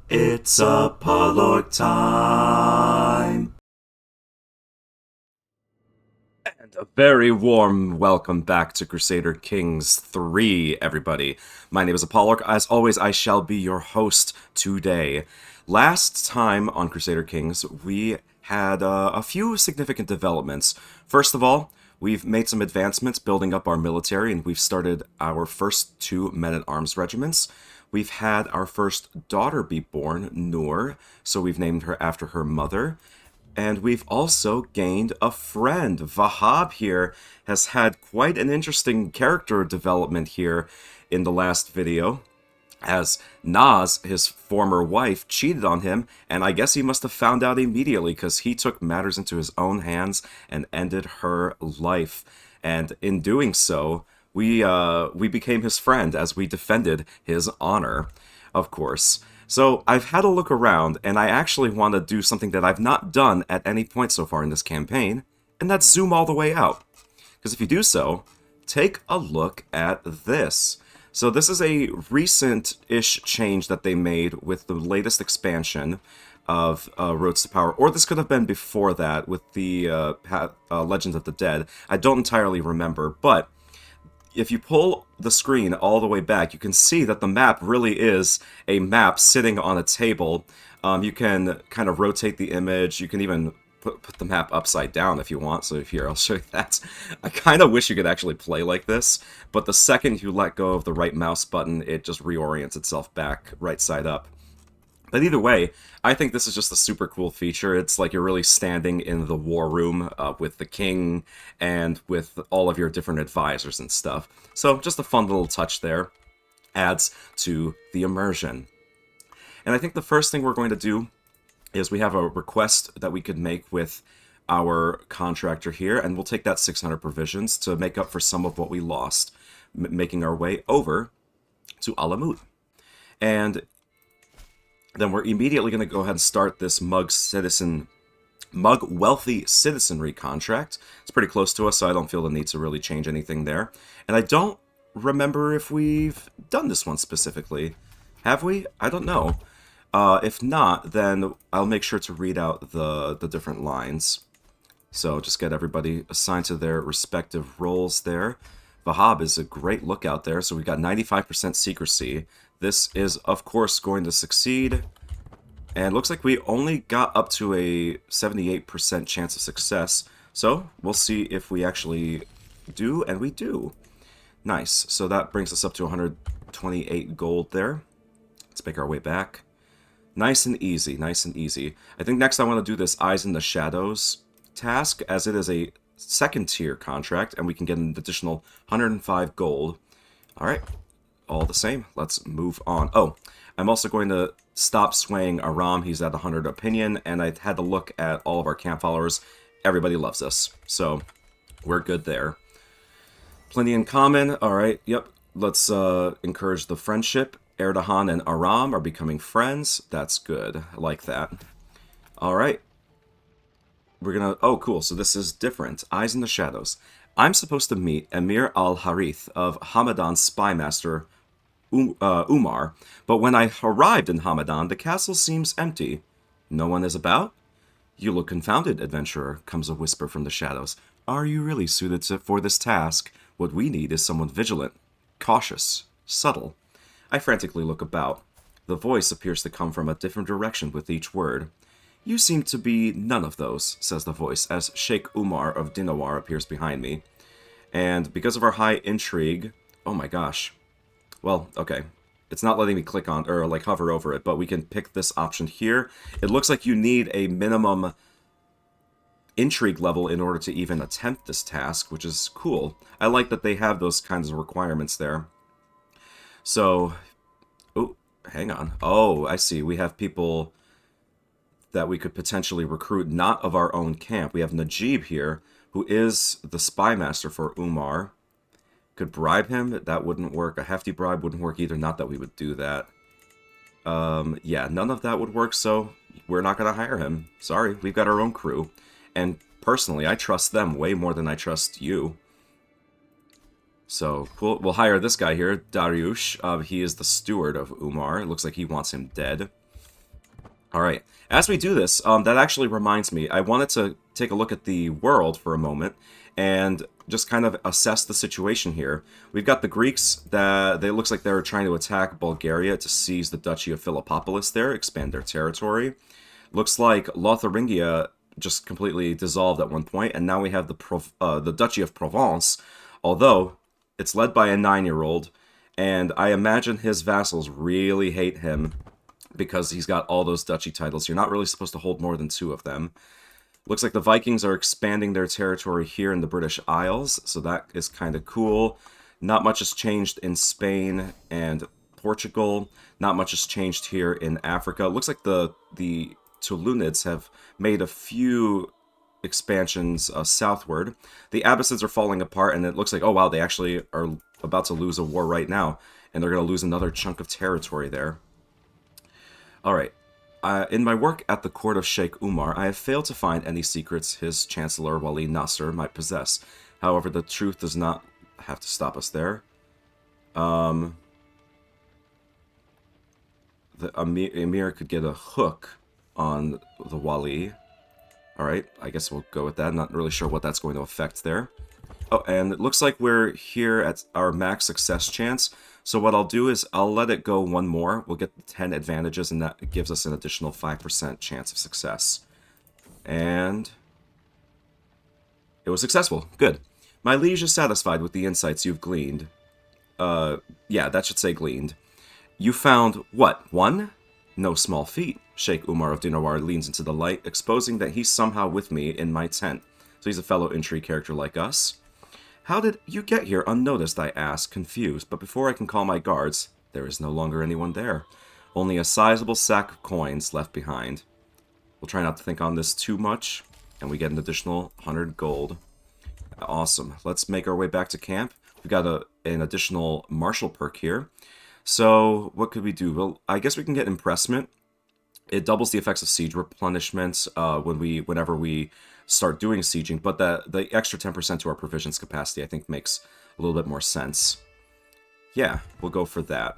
It's al-Orq time! And a very warm welcome back to Crusader Kings III, everybody. My name is al-Orq. As always, I shall be your host today. Last time on Crusader Kings, we had a few significant developments. First of all, we've made some advancements building up our military, and we've started our first two men-at-arms regiments. We've had our first daughter be born, Noor, so we've named her after her mother. And we've also gained a friend. Vahab here has had quite an interesting character development here in the last video, as Naz, his former wife, cheated on him, and I guess he must have found out immediately because he took matters into his own hands and ended her life. And in doing so, we became his friend as we defended his honor, of course. So I've had a look around, and I actually want to do something that I've not done at any point so far in this campaign, and that's zoom all the way out. Because if you do so, take a look at this. So this is a recent-ish change that they made with the latest expansion of Roads to Power, or this could have been before that with the Legends of the Dead. I don't entirely remember, but if you pull the screen all the way back, you can see that the map really is a map sitting on a table. You can kind of rotate the image. You can even put the map upside down if you want. So here, I'll show you that. I kind of wish you could actually play like this, but the second you let go of the right mouse button, it just reorients itself back right side up. But either way, I think this is just a super cool feature. It's like you're really standing in the war room with the king and with all of your different advisors and stuff. So just a fun little touch there. Adds to the immersion. And I think the first thing we're going to do is we have a request that we could make with our contractor here, and we'll take that 600 provisions to make up for some of what we lost, making our way over to Alamut. And then we're immediately going to go ahead and start this Mug Wealthy Citizenry contract. It's pretty close to us, so I don't feel the need to really change anything there. And I don't remember if we've done this one specifically. Have we? I don't know. If not, then I'll make sure to read out the different lines. So just get everybody assigned to their respective roles there. Vahab is a great lookout there, so we've got 95% secrecy. This is, of course, going to succeed. And looks like we only got up to a 78% chance of success. So we'll see if we actually do, and we do. Nice. So that brings us up to 128 gold there. Let's make our way back. Nice and easy, nice and easy. I think next I want to do this Eyes in the Shadows task, as it is a second tier contract, and we can get an additional 105 gold. Alright, all the same, let's move on. Oh, I'm also going to stop swaying Aram. He's at 100 opinion, and I had to look at all of our camp followers. Everybody loves us, so we're good there. Plenty in common. Alright, yep, let's encourage the friendship. Erdogan and Aram are becoming friends. That's good. I like that. Alright. We're gonna... Oh, cool. So this is different. Eyes in the Shadows. I'm supposed to meet Emir al-Harith of Hamadan's spymaster, Umar, but when I arrived in Hamadan, the castle seems empty. No one is about? You look confounded, adventurer, comes a whisper from the shadows. Are you really suited for this task? What we need is someone vigilant, cautious, subtle. I frantically look about. The voice appears to come from a different direction with each word. You seem to be none of those, says the voice, as Sheikh Umar of Dinawar appears behind me. And because of our high intrigue... Oh my gosh. Well, okay. It's not letting me click on, or like hover over it, but we can pick this option here. It looks like you need a minimum intrigue level in order to even attempt this task, which is cool. I like that they have those kinds of requirements there. So, oh, hang on. Oh, I see. We have people that we could potentially recruit not of our own camp. We have Najib here, who is the spy master for Umar. Could bribe him. That wouldn't work. A hefty bribe wouldn't work either. Not that we would do that. Yeah, none of that would work, so we're not going to hire him. Sorry, we've got our own crew. And personally, I trust them way more than I trust you. So, we'll hire this guy here, Dariush. He is the steward of Umar. It looks like he wants him dead. All right. As we do this, that actually reminds me, I wanted to take a look at the world for a moment and just kind of assess the situation here. We've got the Greeks that they looks like they're trying to attack Bulgaria to seize the Duchy of Philippopolis there, expand their territory. Looks like Lotharingia just completely dissolved at one point, and now we have the Duchy of Provence, although it's led by a 9-year-old, and I imagine his vassals really hate him because he's got all those duchy titles. You're not really supposed to hold more than 2 of them. Looks like the Vikings are expanding their territory here in the British Isles, so that is kind of cool. Not much has changed in Spain and Portugal. Not much has changed here in Africa. Looks like the Tulunids have made a few expansions southward. The Abbasids are falling apart, and it looks like, oh wow, they actually are about to lose a war right now, and they're going to lose another chunk of territory there. Alright, in my work at the court of Sheikh Umar, I have failed to find any secrets his Chancellor Wali Nasser might possess. However, the truth does not have to stop us there. The Emir could get a hook on the Wali. Alright, I guess we'll go with that. I'm not really sure what that's going to affect there. Oh, and it looks like we're here at our max success chance. So what I'll do is I'll let it go one more. We'll get 10 advantages, and that gives us an additional 5% chance of success. And it was successful. Good. My liege is satisfied with the insights you've gleaned. Yeah, that should say gleaned. You found, what, 1? No small feat. Sheikh Umar of Dinawar leans into the light, exposing that he's somehow with me in my tent. So he's a fellow intrigue character like us. How did you get here unnoticed, I ask, confused, but before I can call my guards, there is no longer anyone there. Only a sizable sack of coins left behind. We'll try not to think on this too much, and we get an additional 100 gold. Awesome. Let's make our way back to camp. We've got an additional martial perk here. So, what could we do? Well, I guess we can get impressment. It doubles the effects of siege replenishments whenever we start doing sieging, but the extra 10% to our provisions capacity I think makes a little bit more sense. Yeah, we'll go for that.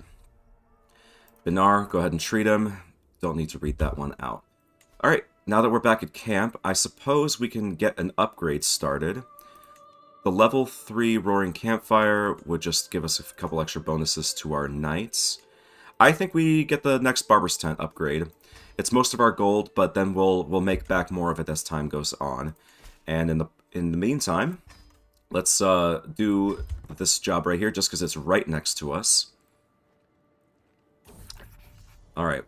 Binar, go ahead and treat him. Don't need to read that one out. Alright, now that we're back at camp, I suppose we can get an upgrade started. The level 3 Roaring Campfire would just give us a couple extra bonuses to our knights. I think we get the next Barber's Tent upgrade. It's most of our gold, but then we'll make back more of it as time goes on. And in the meantime, let's do this job right here, just because it's right next to us. Alright.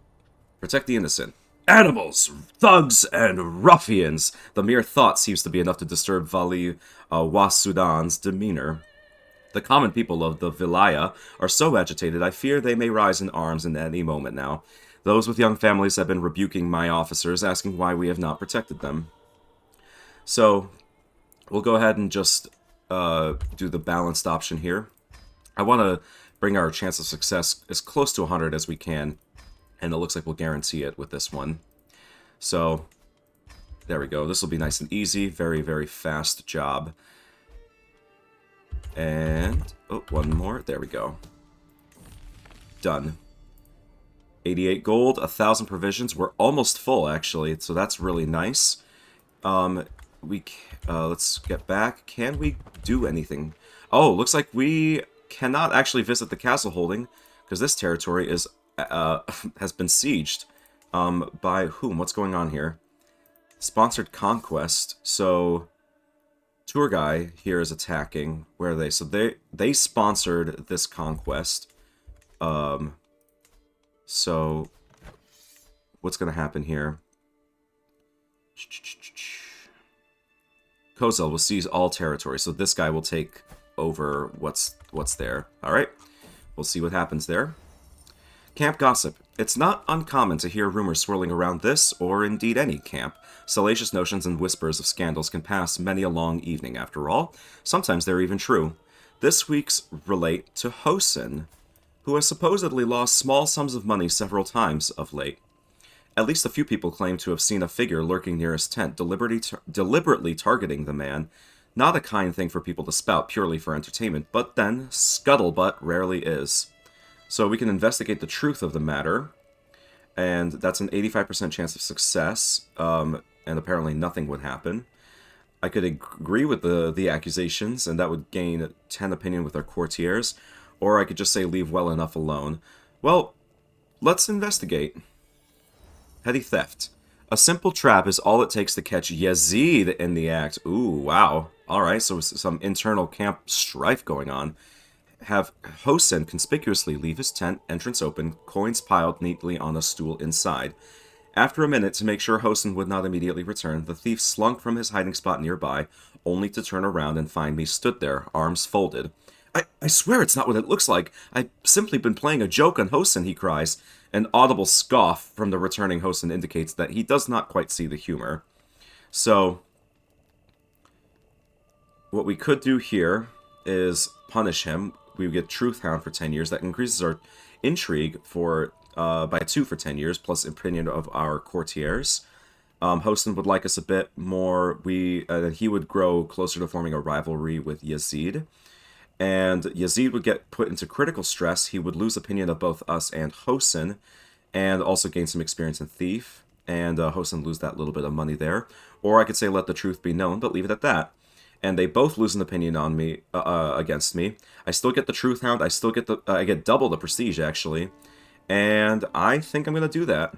Protect the innocent. Animals, thugs, and ruffians! The mere thought seems to be enough to disturb Vali Wasudan's demeanor. The common people of the Vilaya are so agitated I fear they may rise in arms in any moment now. Those with young families have been rebuking my officers, asking why we have not protected them. So, we'll go ahead and just do the balanced option here. I want to bring our chance of success as close to 100 as we can, and it looks like we'll guarantee it with this one. So, there we go. This will be nice and easy. Very, very fast job. And, oh, one more. There we go. Done. 88 gold, 1,000 provisions. We're almost full, actually, so that's really nice. Let's get back. Can we do anything? Oh, looks like we cannot actually visit the castle holding, because this territory is has been sieged. By whom? What's going on here? Sponsored conquest. So, tour guy here is attacking. Where are they? So they sponsored this conquest. So, what's going to happen here? Kozel will seize all territory, so this guy will take over what's there. Alright, we'll see what happens there. Camp gossip. It's not uncommon to hear rumors swirling around this, or indeed any camp. Salacious notions and whispers of scandals can pass many a long evening, after all. Sometimes they're even true. This week's relate to Hosen, who has supposedly lost small sums of money several times of late. At least a few people claim to have seen a figure lurking near his tent, deliberately targeting the man. Not a kind thing for people to spout purely for entertainment, but then, scuttlebutt rarely is. So we can investigate the truth of the matter. and that's an 85% chance of success, and apparently nothing would happen. I could agree with the accusations, and that would gain 10 opinion with our courtiers, or I could just say leave well enough alone. Well, let's investigate. Petty theft. A simple trap is all it takes to catch Yazid in the act. Ooh, wow. Alright, so some internal camp strife going on. Have Hosen conspicuously leave his tent entrance open, coins piled neatly on a stool inside. After a minute, to make sure Hosen would not immediately return, the thief slunk from his hiding spot nearby, only to turn around and find me stood there, arms folded. I swear it's not what it looks like. I've simply been playing a joke on Hosen, he cries. An audible scoff from the returning Hosen indicates that he does not quite see the humor. So, what we could do here is punish him. We would get Truth Hound for 10 years. That increases our intrigue for by 2 for 10 years, plus opinion of our courtiers. Hosen would like us a bit more. He would grow closer to forming a rivalry with Yazid. And Yazid would get put into critical stress. He would lose opinion of both us and Hosen, and also gain some experience in Thief. And Hosen lose that little bit of money there. Or I could say let the truth be known, but leave it at that. And they both lose an opinion on me against me. I still get the Truth Hound. I get double the prestige actually. And I think I'm gonna do that.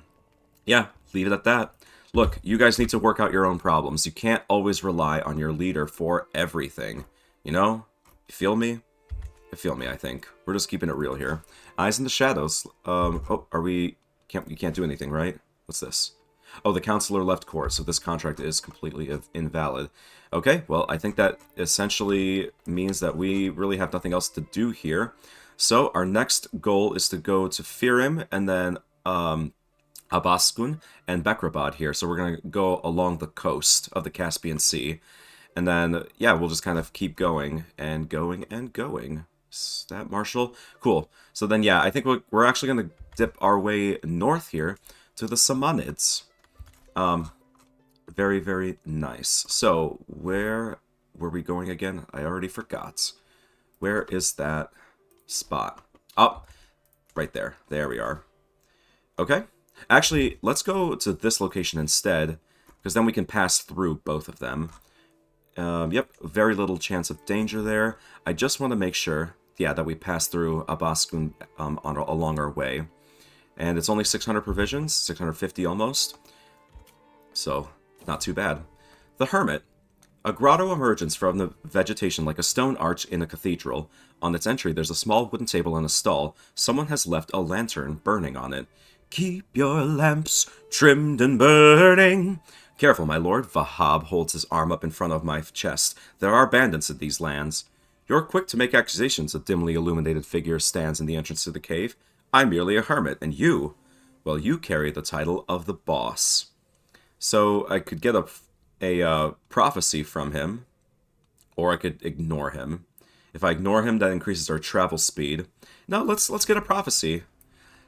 Yeah, leave it at that. Look, you guys need to work out your own problems. You can't always rely on your leader for everything. You know? You feel me? You feel me, I think. We're just keeping it real here. Eyes in the shadows. Oh, are we... You can't do anything, right? What's this? Oh, the counselor left court, so this contract is completely invalid. Okay, well, I think that essentially means that we really have nothing else to do here. So, our next goal is to go to Firim, and then, Abaskun and Bekrabad here. So we're going to go along the coast of the Caspian Sea. And then, yeah, we'll just kind of keep going and going and going. Is that Marshall? Cool. So then, yeah, I think we're actually going to dip our way north here to the Samanids. Very, very nice. So, where were we going again? I already forgot. Where is that spot? Oh, right there. There we are. Okay. Actually, let's go to this location instead, because then we can pass through both of them. Yep, very little chance of danger there. I just want to make sure, yeah, that we pass through Abaskun along our way. And it's only 600 provisions, 650 almost. So, not too bad. The Hermit. A grotto emerges from the vegetation like a stone arch in a cathedral. On its entry, there's a small wooden table and a stall. Someone has left a lantern burning on it. Keep your lamps trimmed and burning. Careful, my lord. Vahab holds his arm up in front of my chest. There are bandits in these lands. You're quick to make accusations. A dimly illuminated figure stands in the entrance to the cave. I'm merely a hermit, and you? Well, you carry the title of the boss. So I could get a prophecy from him, or I could ignore him. If I ignore him, that increases our travel speed. No, let's get a prophecy.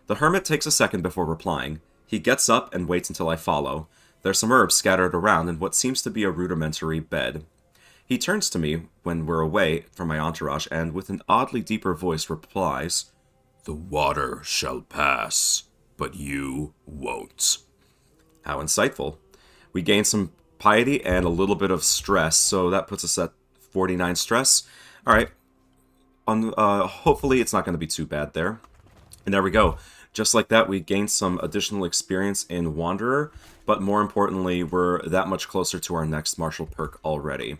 The hermit takes a second before replying. He gets up and waits until I follow. There's some herbs scattered around in what seems to be a rudimentary bed. He turns to me when we're away from my entourage and, with an oddly deeper voice, replies, "The water shall pass, but you won't." How insightful. We gain some piety and a little bit of stress, so that puts us at 49 stress. Alright. Hopefully it's not going to be too bad there. And there we go. Just like that, we gained some additional experience in Wanderer, but more importantly, we're that much closer to our next martial perk already.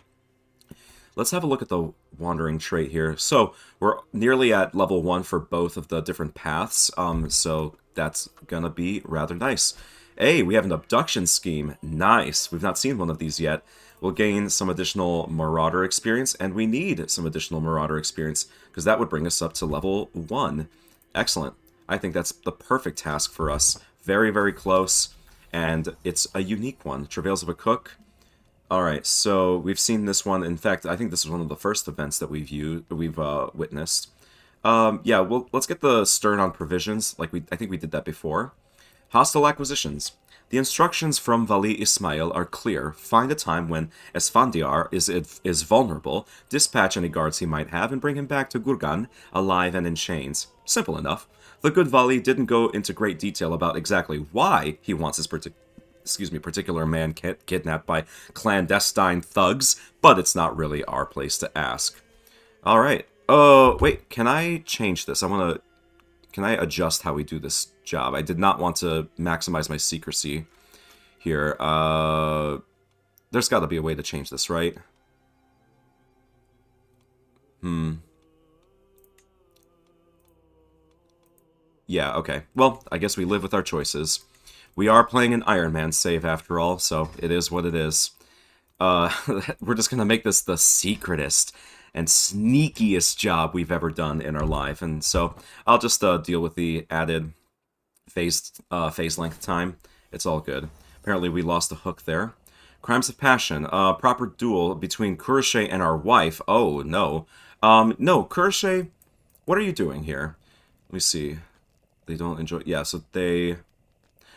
Let's have a look at the Wandering trait here. So, we're nearly at level 1 for both of the different paths, so that's gonna be rather nice. Hey, we have an abduction scheme. Nice. We've not seen one of these yet. We'll gain some additional Marauder experience, and we need some additional Marauder experience, because that would bring us up to level 1. Excellent. I think that's the perfect task for us. Very, very close, and it's a unique one. Travails of a Cook. Alright, so we've seen this one. In fact, I think this is one of the first events that we've witnessed. Yeah, let's get the Stern on Provisions. I think we did that before. Hostile Acquisitions. The instructions from Vali Ismail are clear. Find a time when Esfandiar is vulnerable, dispatch any guards he might have, and bring him back to Gurgan, alive and in chains. Simple enough. The good Vali didn't go into great detail about exactly why he wants his particular man kidnapped by clandestine thugs, but it's not really our place to ask. All right. Oh, wait, can I change this? Can I adjust how we do this job? I did not want to maximize my secrecy here. There's got to be a way to change this, right? Yeah, okay. Well, I guess we live with our choices. We are playing an Iron Man save after all, so it is what it is. We're just gonna make this the secretest and sneakiest job we've ever done in our life, and so I'll just deal with the added phase length time. It's all good. Apparently we lost a hook there. Crimes of passion. Proper duel between Kurashe and our wife. Oh, no. No, Kurashe, what are you doing here? Let me see. They don't enjoy... Yeah, so they...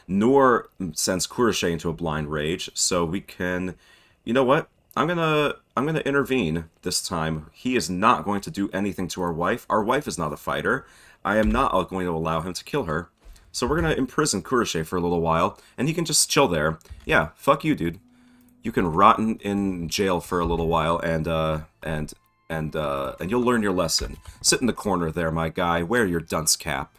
Noor sends Kurashe into a blind rage, so we can... You know what? I'm gonna intervene this time. He is not going to do anything to our wife. Our wife is not a fighter. I am not going to allow him to kill her. So we're gonna imprison Kurashe for a little while, and he can just chill there. Yeah, fuck you, dude. You can rot in jail for a little while, and you'll learn your lesson. Sit in the corner there, my guy. Wear your dunce cap.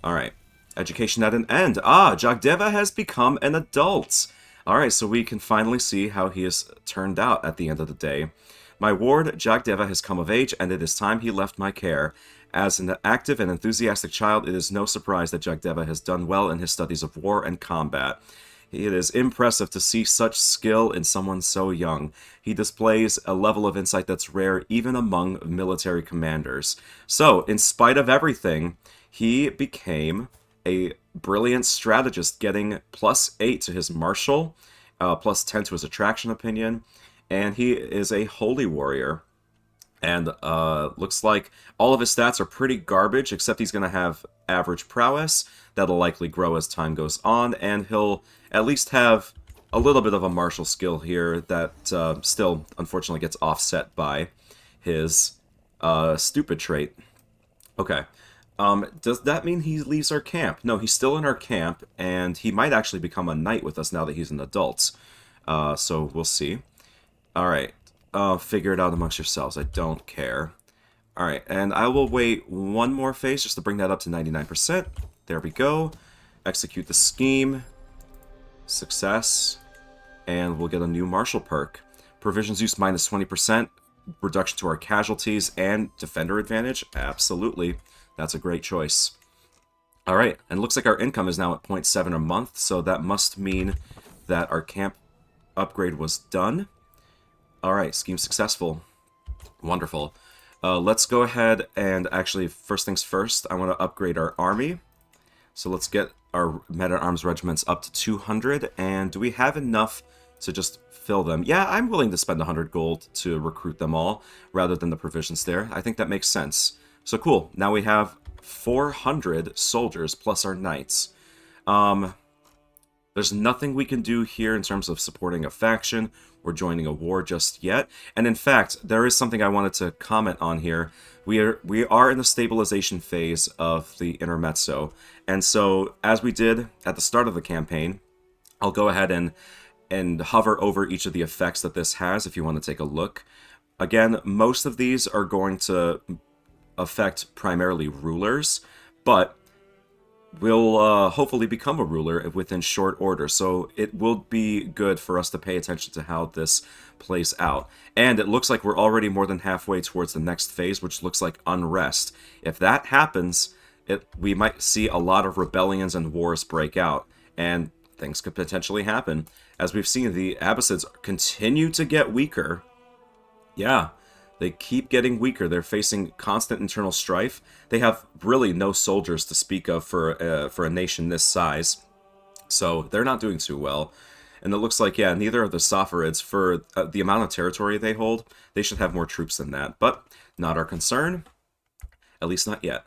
Alright. Education at an end. Ah, Jagdeva has become an adult. Alright, so we can finally see how he has turned out at the end of the day. My ward, Jagdeva, has come of age, and it is time he left my care. As an active and enthusiastic child, it is no surprise that Jagdeva has done well in his studies of war and combat. It is impressive to see such skill in someone so young. He displays a level of insight that's rare even among military commanders. So, in spite of everything, he became a brilliant strategist, getting +8 to his martial, +10 to his attraction opinion, and he is a holy warrior. And looks like all of his stats are pretty garbage, except he's going to have average prowess. That'll likely grow as time goes on, and he'll at least have a little bit of a martial skill here that still, unfortunately, gets offset by his stupid trait. Okay. Does that mean he leaves our camp? No, he's still in our camp, and he might actually become a knight with us now that he's an adult. So we'll see. Alright. Figure it out amongst yourselves. I don't care. Alright, and I will wait one more phase just to bring that up to 99%. There we go. Execute the scheme. Success. And we'll get a new martial perk. Provisions use -20%. Reduction to our casualties and defender advantage. Absolutely. That's a great choice. Alright, and it looks like our income is now at 0.7 a month, so that must mean that our camp upgrade was done. Alright, scheme successful. Wonderful. Let's go ahead and actually, first things first, I want to upgrade our army. So let's get our men-at-arms regiments up to 200, and do we have enough to just fill them? Yeah, I'm willing to spend 100 gold to recruit them all, rather than the provisions there. I think that makes sense. So cool, now we have 400 soldiers plus our knights. There's nothing we can do here in terms of supporting a faction or joining a war just yet. And in fact, there is something I wanted to comment on here. We are in the stabilization phase of the intermezzo. And so, as we did at the start of the campaign, I'll go ahead and hover over each of the effects that this has if you want to take a look. Again, most of these are going to affect primarily rulers, but will hopefully become a ruler within short order, so it will be good for us to pay attention to how this plays out. And it looks like we're already more than halfway towards the next phase, which looks like unrest. If that happens, we might see a lot of rebellions and wars break out, and things could potentially happen. As we've seen, the Abbasids continue to get weaker. Yeah. They keep getting weaker. They're facing constant internal strife. They have really no soldiers to speak of for a nation this size. So they're not doing too well. And it looks like, yeah, neither of the Saffarids, for the amount of territory they hold, they should have more troops than that. But not our concern. At least not yet.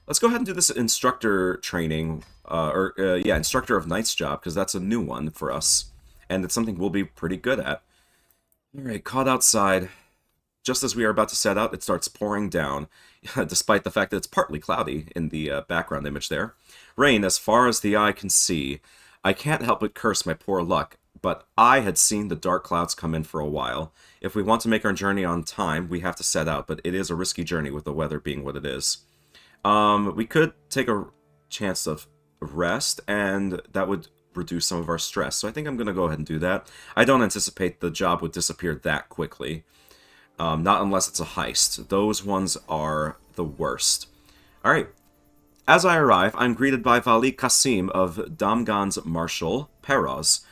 Let's go ahead and do this instructor training, instructor of knights job, because that's a new one for us. And it's something we'll be pretty good at. Alright, caught outside. just as we are about to set out, it starts pouring down, despite the fact that it's partly cloudy in the background image there. Rain as far as the eye can see. I can't help but curse my poor luck, but I had seen the dark clouds come in for a while. If we want to make our journey on time, we have to set out, but it is a risky journey with the weather being what it is. We could take a chance of rest, and that would reduce some of our stress. So I think I'm going to go ahead and do that. I don't anticipate the job would disappear that quickly. Not unless it's a heist. Those ones are the worst. Alright. As I arrive, I'm greeted by Vali Qasim of Damgan's Marshal, Peroz.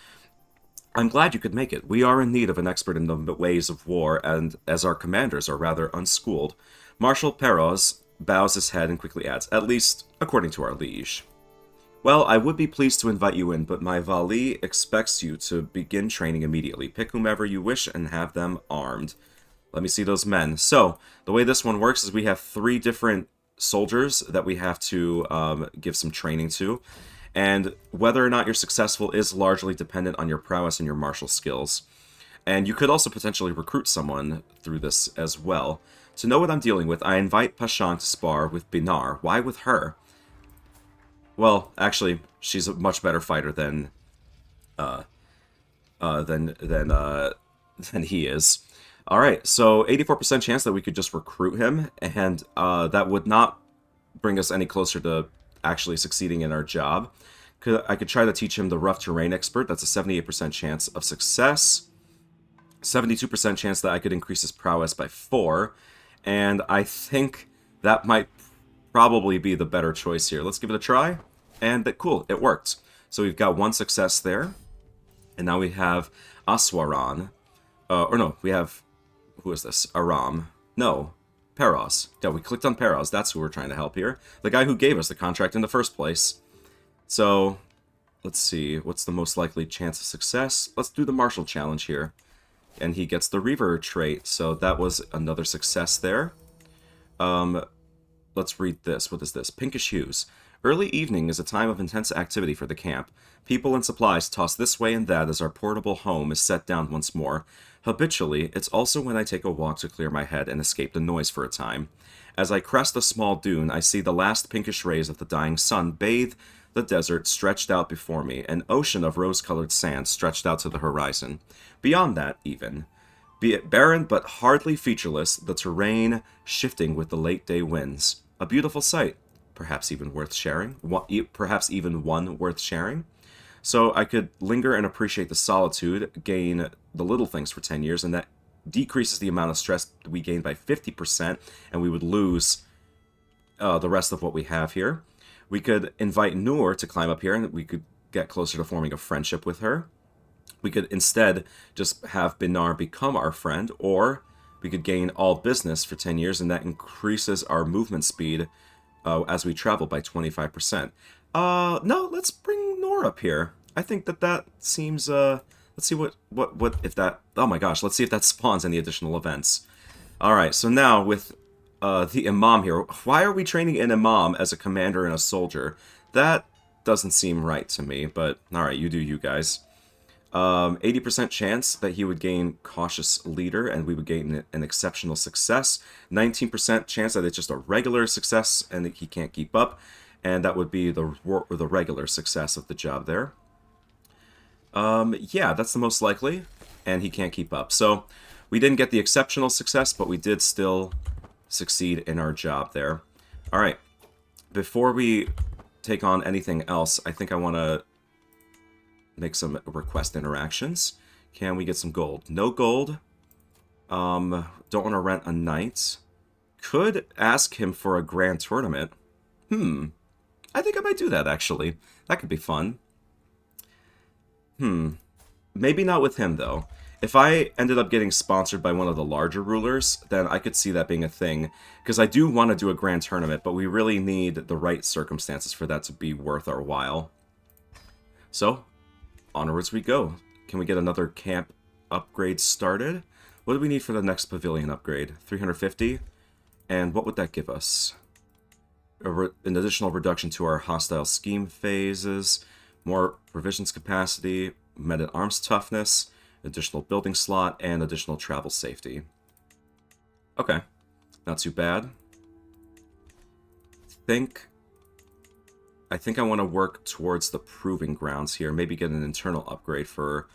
I'm glad you could make it. We are in need of an expert in the ways of war, and as our commanders are rather unschooled. Marshal Peroz bows his head and quickly adds, at least according to our liege. Well, I would be pleased to invite you in, but my Vali expects you to begin training immediately. Pick whomever you wish and have them armed. Let me see those men. So, the way this one works is we have 3 different soldiers that we have to give some training to. And whether or not you're successful is largely dependent on your prowess and your martial skills. And you could also potentially recruit someone through this as well. To know what I'm dealing with, I invite Pashan to spar with Binar. Why with her? Well, actually, she's a much better fighter than he is. Alright, so 84% chance that we could just recruit him, and that would not bring us any closer to actually succeeding in our job. I could try to teach him the rough terrain expert. That's a 78% chance of success. 72% chance that I could increase his prowess by 4. And I think that might probably be the better choice here. Let's give it a try. And cool, it worked. So we've got 1 success there. And now we have Aswaran. Or no, we have... Who is this? Aram. No. Peros. Yeah, we clicked on Peros. That's who we're trying to help here. The guy who gave us the contract in the first place. So, let's see. What's the most likely chance of success? Let's do the Martial Challenge here. And he gets the Reaver trait. So that was another success there. Let's read this. What is this? Pinkish hues. Early evening is a time of intense activity for the camp. People and supplies toss this way and that as our portable home is set down once more. Habitually, it's also when I take a walk to clear my head and escape the noise for a time. As I crest a small dune, I see the last pinkish rays of the dying sun bathe the desert stretched out before me, an ocean of rose-colored sand stretched out to the horizon. Beyond that, even. Be it barren but hardly featureless, the terrain shifting with the late-day winds. A beautiful sight. Perhaps even worth sharing. Perhaps even one worth sharing. So I could linger and appreciate the solitude, gain the little things for 10 years, and that decreases the amount of stress we gain by 50%, and we would lose the rest of what we have here. We could invite Noor to climb up here, and we could get closer to forming a friendship with her. We could instead just have Binar become our friend, or we could gain all business for 10 years, and that increases our movement speed as we travel by 25%. No, let's bring Noor up here. I think that seems, let's see what if that, oh my gosh, let's see if that spawns any additional events. Alright, so now with the Imam here, why are we training an Imam as a commander and a soldier? That doesn't seem right to me, but alright, you do you guys. 80% chance that he would gain Cautious Leader, and we would gain an exceptional success. 19% chance that it's just a regular success, and that he can't keep up. And that would be the regular success of the job there. Yeah, that's the most likely, and he can't keep up. So, we didn't get the exceptional success, but we did still succeed in our job there. Alright, before we take on anything else, I think I want to make some request interactions. Can we get some gold? No gold. Don't want to rent a knight. Could ask him for a grand tournament. I think I might do that, actually. That could be fun. Maybe not with him, though. If I ended up getting sponsored by one of the larger rulers, then I could see that being a thing. Because I do want to do a grand tournament, but we really need the right circumstances for that to be worth our while. So, onwards we go. Can we get another camp upgrade started? What do we need for the next pavilion upgrade? 350? And what would that give us? An additional reduction to our hostile scheme phases, more provisions capacity, men-at-arms toughness, additional building slot, and additional travel safety. Okay, not too bad. Think I think I want to work towards the proving grounds here. Maybe get an internal upgrade for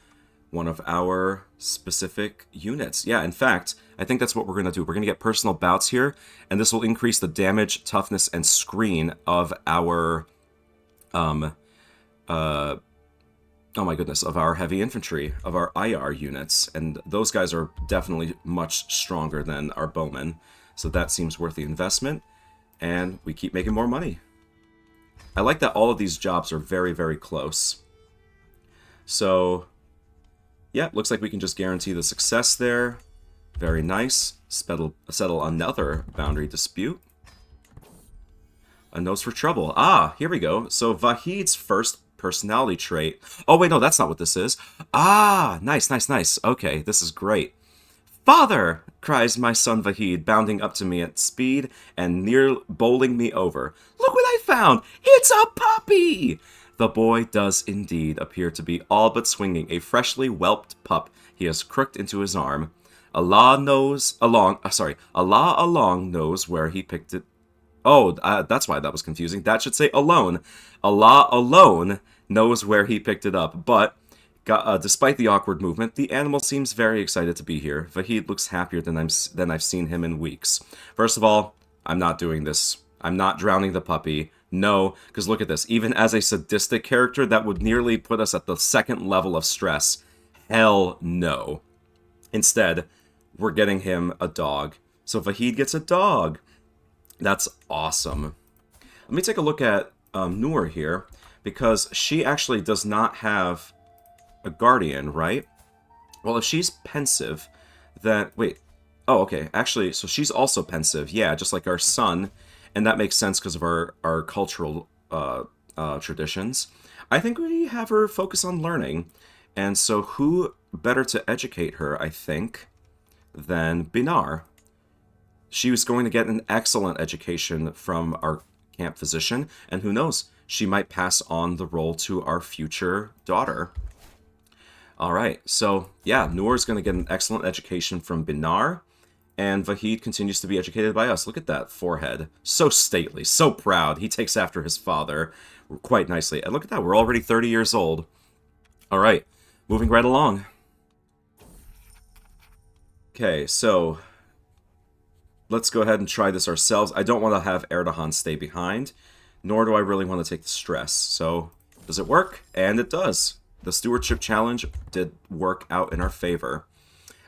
one of our specific units. Yeah, in fact, I think that's what we're going to do. We're going to get personal bouts here, and this will increase the damage, toughness, and screen of our, oh my goodness, of our heavy infantry, of our IR units. And those guys are definitely much stronger than our bowmen. So that seems worth the investment. And we keep making more money. I like that all of these jobs are very, very close. So, yeah, looks like we can just guarantee the success there. Very nice. Settle another boundary dispute. A nose for trouble. Ah, here we go. So Vahid's first personality trait. Oh, wait, no, that's not what this is. Ah, nice, nice, nice. Okay, this is great. Father, cries my son Vahid, bounding up to me at speed and near bowling me over. Look what I found! It's a puppy! The boy does indeed appear to be all but swinging a freshly whelped pup he has crooked into his arm. Allah along knows where he picked it. Oh, that's why that was confusing. That should say alone. Allah alone knows where he picked it up, but despite the awkward movement, the animal seems very excited to be here. Vahid looks happier than I've seen him in weeks. First of all, I'm not doing this. I'm not drowning the puppy. No, because look at this. Even as a sadistic character, that would nearly put us at the second level of stress. Hell no. Instead, we're getting him a dog. So Vahid gets a dog. That's awesome. Let me take a look at Noor here, because she actually does not have a guardian, right? Well, if she's pensive, then... Wait. Oh, okay. Actually, so she's also pensive. Yeah, just like our son. And that makes sense because of our cultural traditions. I think we have her focus on learning. And so who better to educate her, I think, than Binar? She was going to get an excellent education from our camp physician. And who knows, she might pass on the role to our future daughter. All right, so yeah, Noor is going to get an excellent education from Binar, and Vahid continues to be educated by us. Look at that forehead. So stately, so proud. He takes after his father quite nicely. And look at that, we're already 30 years old. All right, moving right along. Okay, so let's go ahead and try this ourselves. I don't want to have Erdogan stay behind, nor do I really want to take the stress. So, does it work? And it does. The stewardship challenge did work out in our favor.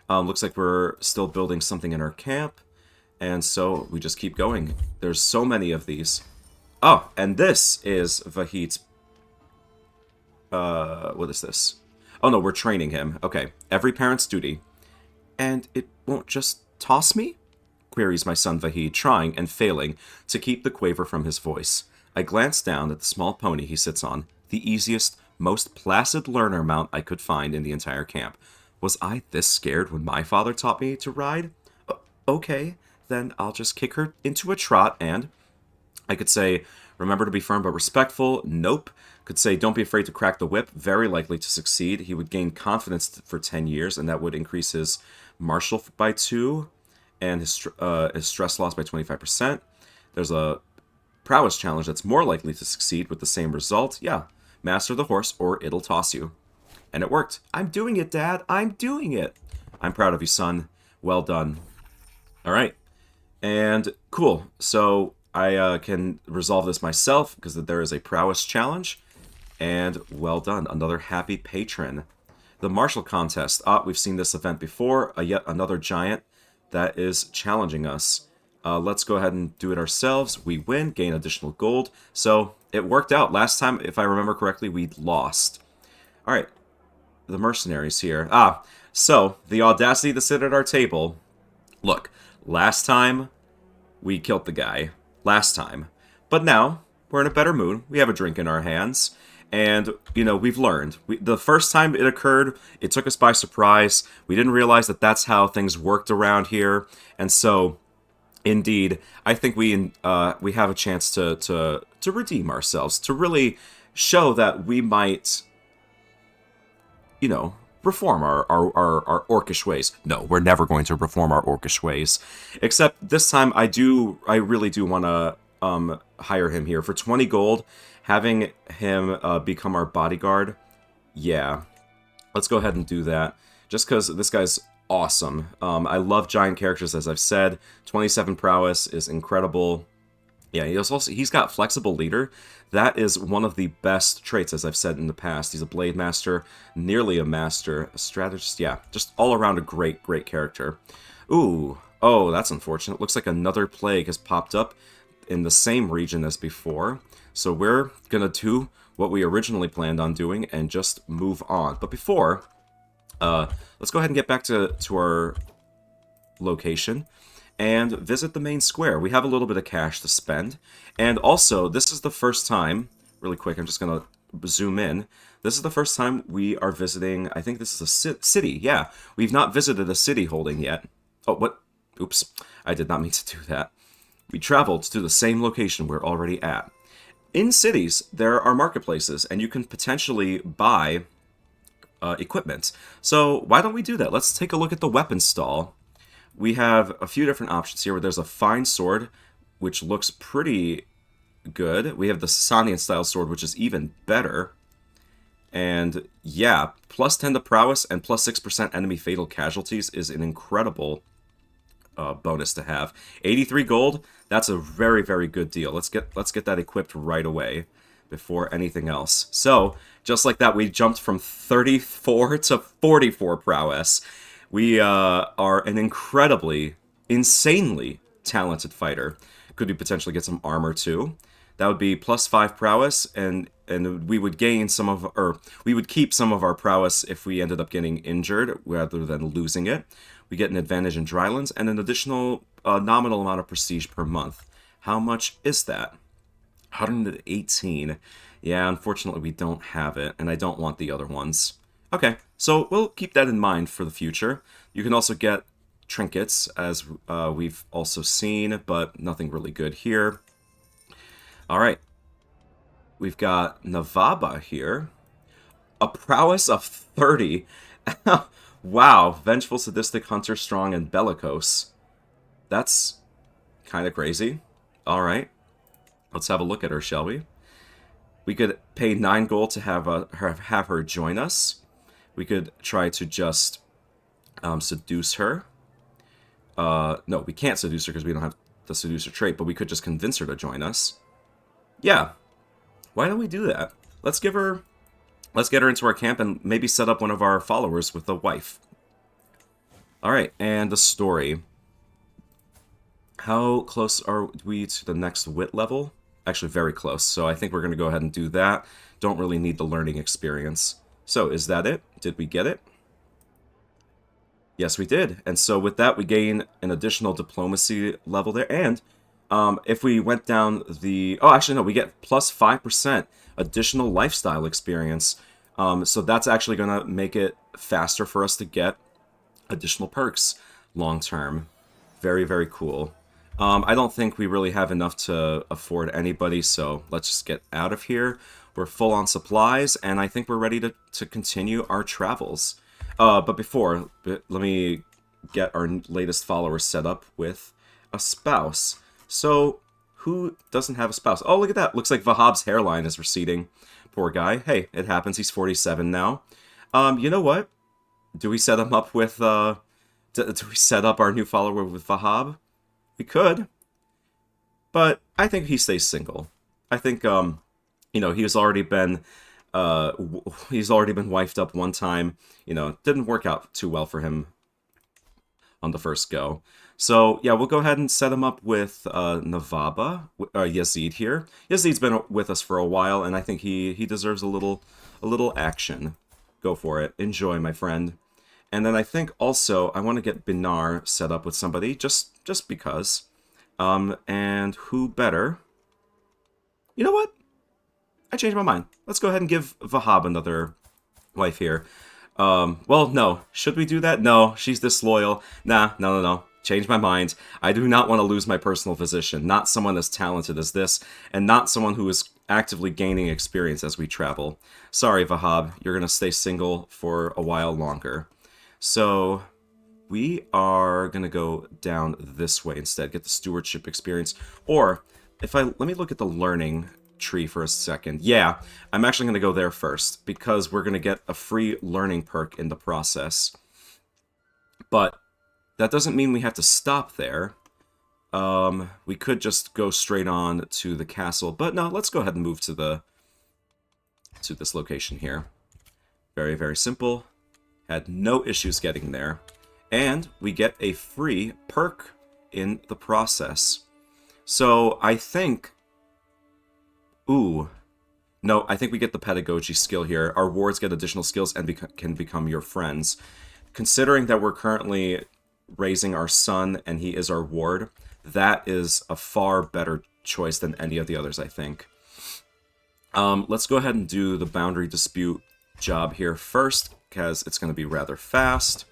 Looks like we're still building something in our camp, and so we just keep going. There's so many of these. Oh, and this is Vahid's... what is this? Oh no, we're training him. Okay, every parent's duty. And it won't just toss me? Queries my son Vahid, trying and failing to keep the quaver from his voice. I glance down at the small pony he sits on, the easiest, most placid learner mount I could find in the entire camp. Was I this scared when my father taught me to ride? Okay, then I'll just kick her into a trot and... I could say, remember to be firm but respectful. Nope. Could say, don't be afraid to crack the whip. Very likely to succeed. He would gain confidence for 10 years, and that would increase his martial by 2, and his stress loss by 25%. There's a prowess challenge that's more likely to succeed with the same result. Yeah. Master the horse, or it'll toss you. And it worked. I'm doing it, Dad. I'm doing it. I'm proud of you, son. Well done. All right. And cool. So I can resolve this myself because there is a prowess challenge. And well done. Another happy patron. The martial contest. We've seen this event before. Yet another giant that is challenging us. Let's go ahead and do it ourselves. We win, gain additional gold. So it worked out. Last time, if I remember correctly, we lost. All right, the mercenaries here. So the audacity to sit at our table. Look, last time we killed the guy. Last time. But now we're in a better mood. We have a drink in our hands. And, you know, we've learned. The first time it occurred, it took us by surprise. We didn't realize that that's how things worked around here. And so... Indeed, I think we have a chance to redeem ourselves, to really show that we might, you know, reform our orcish ways. No, we're never going to reform our orcish ways. Except this time I really do want to hire him here. For 20 gold, having him become our bodyguard, yeah. Let's go ahead and do that. Just because this guy's awesome. I love giant characters, as I've said. 27 prowess is incredible. Yeah, he's got flexible leader. That is one of the best traits, as I've said in the past. He's a blade master, nearly a master, a strategist. Yeah, just all around a great character. Ooh, oh, that's unfortunate. Looks like another plague has popped up in the same region as before. So we're gonna do what we originally planned on doing and just move on. But before, let's go ahead and get back to our location and visit the main square. We have a little bit of cash to spend. And also, this is the first time, really quick, I'm just going to zoom in. This is the first time we are visiting, I think this is a city. Yeah, we've not visited a city holding yet. Oh, what? Oops, I did not mean to do that. We traveled to the same location we're already at. In cities, there are marketplaces, and you can potentially buy equipment. So why don't we do that? Let's take a look at the weapon stall. We have a few different options here where there's a fine sword, which looks pretty good. We have the Sasanian style sword, which is even better. And yeah, plus 10 to prowess and plus 6% enemy fatal casualties is an incredible bonus to have. 83 gold, that's a very good deal. Let's get that equipped right away before anything else. So, just like that, we jumped from 34 to 44 prowess. We are an incredibly, insanely talented fighter. Could we potentially get some armor too? That would be plus 5 prowess, and we would gain some of, or we would keep some of our prowess if we ended up getting injured rather than losing it. We get an advantage in drylands and an additional nominal amount of prestige per month. How much is that? 118. Yeah, unfortunately we don't have it, and I don't want the other ones. Okay, so we'll keep that in mind for the future. You can also get trinkets, as we've also seen, but nothing really good here. Alright, we've got Navaba here. A prowess of 30. Wow, vengeful, sadistic, hunter, strong, and bellicose. That's kind of crazy. Alright, let's have a look at her, shall we? We could pay 9 gold to have her join us. We could try to just seduce her. No, we can't seduce her because we don't have the seducer trait, but we could just convince her to join us. Yeah, why don't we do that? Let's get her into our camp and maybe set up one of our followers with a wife. Alright, and the story. How close are we to the next wit level? Actually, very close, so I think we're going to go ahead and do that. Don't really need the learning experience. So, is that it? Did we get it? Yes, we did. And so with that, we gain an additional diplomacy level there. And if we went down the... Oh, actually, no, we get plus 5% additional lifestyle experience. So that's actually going to make it faster for us to get additional perks long term. Very cool. I don't think we really have enough to afford anybody, so let's just get out of here. We're full on supplies, and I think we're ready to continue our travels. But before, let me get our latest follower set up with a spouse. So, who doesn't have a spouse? Oh, look at that. Looks like Vahab's hairline is receding. Poor guy. Hey, it happens. He's 47 now. You know what? Do we set him up with, do we set up our new follower with Vahab? We could. But I think he stays single. I think, you know, he's already been wifed up one time. You know, it didn't work out too well for him on the first go. So, yeah, we'll go ahead and set him up with Navaba, Yazid here. Yazid's been with us for a while, and I think he deserves a little action. Go for it. Enjoy, my friend. And then I think also I want to get Binar set up with somebody, just because. And who better? You know what? I changed my mind. Let's go ahead and give Vahab another wife here. Well, no. Should we do that? No, she's disloyal. Nah, no. Change my mind. I do not want to lose my personal physician. Not someone as talented as this, and not someone who is actively gaining experience as we travel. Sorry, Vahab, you're going to stay single for a while longer. So we are going to go down this way instead, get the stewardship experience. Or, let me look at the learning tree for a second. Yeah, I'm actually going to go there first, because we're going to get a free learning perk in the process. But that doesn't mean we have to stop there. We could just go straight on to the castle, but no, let's go ahead and move to this location here. Very, very simple. Had no issues getting there. And we get a free perk in the process. So I think... Ooh. No, I think we get the pedagogy skill here. Our wards get additional skills and can become your friends. Considering that we're currently raising our son and he is our ward, that is a far better choice than any of the others, I think. Let's go ahead and do the boundary dispute job here first, because it's going to be rather fast.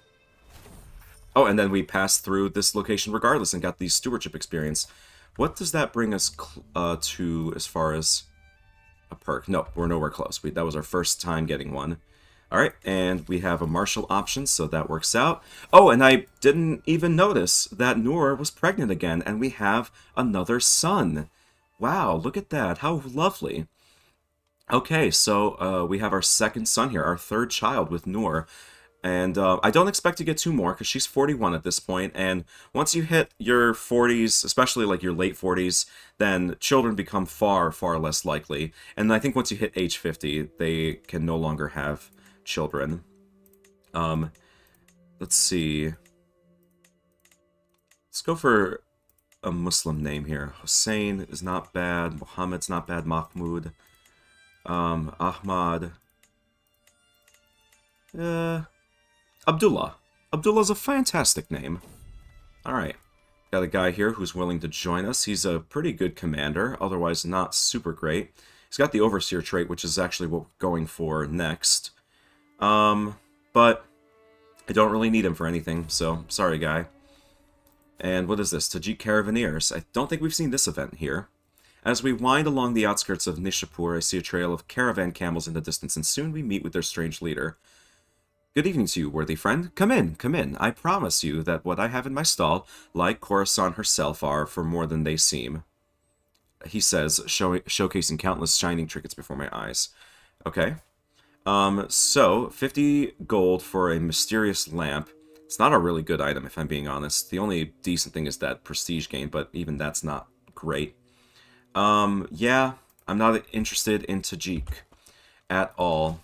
Oh, and then we passed through this location regardless and got the stewardship experience. What does that bring us to as far as a perk? No, we're nowhere close. That was our first time getting one. Alright, and we have a martial option, so that works out. Oh, and I didn't even notice that Noor was pregnant again, and we have another son. Wow, look at that. How lovely. Okay, so we have our second son here, our third child with Noor. And I don't expect to get two more, because she's 41 at this point, and once you hit your 40s, especially like your late 40s, then children become far, far less likely. And I think once you hit age 50, they can no longer have children. Let's see. Let's go for a Muslim name here. Hussein is not bad. Muhammad's not bad. Mahmoud. Ahmad. Abdullah. Abdullah's a fantastic name. Alright. Got a guy here who's willing to join us. He's a pretty good commander, otherwise not super great. He's got the overseer trait, which is actually what we're going for next. But I don't really need him for anything, so sorry, guy. And what is this? Tajik Caravaneers. I don't think we've seen this event here. As we wind along the outskirts of Nishapur, I see a trail of caravan camels in the distance, and soon we meet with their strange leader. Good evening to you, worthy friend. Come in, come in. I promise you that what I have in my stall, like Khorasan herself, are for more than they seem. He says, showcasing countless shining trinkets before my eyes. Okay. So, 50 gold for a mysterious lamp. It's not a really good item, if I'm being honest. The only decent thing is that prestige gain, but even that's not great. Yeah, I'm not interested in Tajik at all.